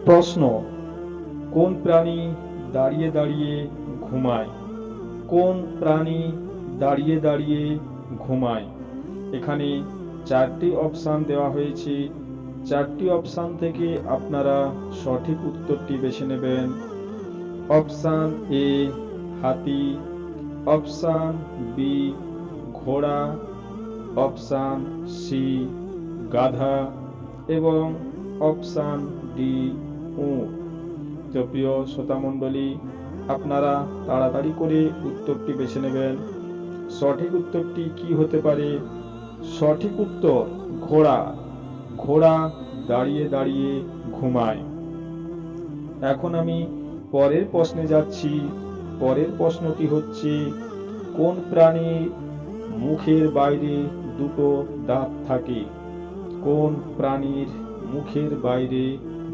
প্রশ্ন: কোন প্রাণী দাঁড়িয়ে দাঁড়িয়ে ঘুমায়? কোন প্রাণী দাঁড়িয়ে দাঁড়িয়ে ঘুমায়? এখানে চারটি অপশান দেওয়া হয়েছে। চারটি অপশান থেকে আপনারা সঠিক উত্তরটি বেছে নেবেন। অপশান এ হাতি, অপশান বি ঘোড়া, অপশান সি গাধা এবং অপশান ডি উট। তো প্রিয় শ্রোতামণ্ডলী, আপনারা তাড়াতাড়ি করে উত্তরটি বেছে নেবেন। সঠিক উত্তরটি কি হতে পারে? সঠিক উত্তর ঘোড়া। ঘোড়া দাঁড়িয়ে দাঁড়িয়ে ঘুমায়। এখন আমি পরের প্রশ্নে যাচ্ছি। পরের প্রশ্নটি হচ্ছে, কোন প্রাণীর মুখের বাইরে দুটো দাঁত থাকে? কোন প্রাণীর মুখের বাইরে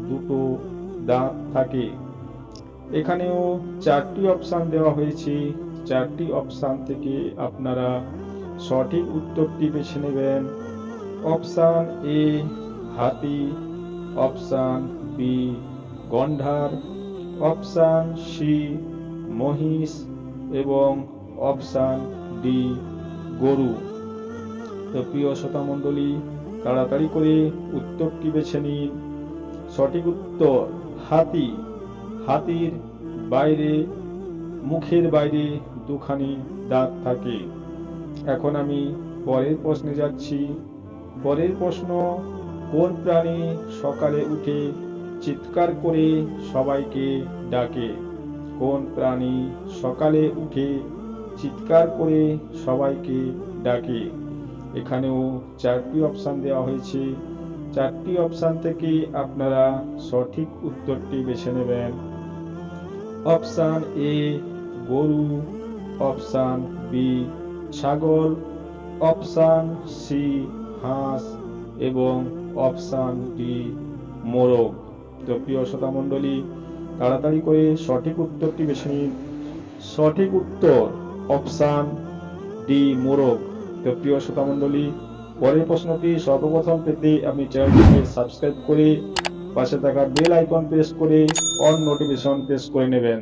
দুটো দাঁত থাকে? এখানেও চারটি অপশান দেওয়া হয়েছে। চারটি অপশান থেকে আপনারা সঠিক উত্তরটি বেছে নেবেন। অপশান এ হাতি, অপশান বি গন্ডার, অপশান সি মহিষ এবং অপশান ডি গরু। তো প্রিয় শ্রোতামণ্ডলী, তাড়াতাড়ি করে উত্তরটি বেছে নিন। সঠিক উত্তর হাতি। হাতির বাইরে, মুখের বাইরে দুখানি দাঁত থাকে। এখন আমি পরের প্রশ্নে যাচ্ছি। পরের প্রশ্ন: কোন প্রাণী সকালে উঠে চিৎকার করে সবাইকে ডাকে? কোন প্রাণী সকালে উঠে চিৎকার করে সবাইকে ডাকে? এখানেও চারটি অপশান দেওয়া হয়েছে। চারটি অপশান থেকে আপনারা সঠিক উত্তরটি বেছে নেবেন। অপশান এ গরু, অপশান বি ছাগল, অপশান সি হাঁস এবং অপশান ডি মোরগ। তো প্রিয় শ্রোতামণ্ডলী, তাড়াতাড়ি করে সঠিক উত্তরটি বেছে নিন। সঠিক উত্তর অপশান ডি মোরগ। তো প্রিয় শ্রোতামণ্ডলী, পরের প্রশ্নটি সর্বপ্রথম পেতে আপনি চ্যানেলটিকে সাবস্ক্রাইব করে পাশে থাকা বেল আইকন প্রেস করে অল নোটিফিকেশন প্রেস করে নেবেন।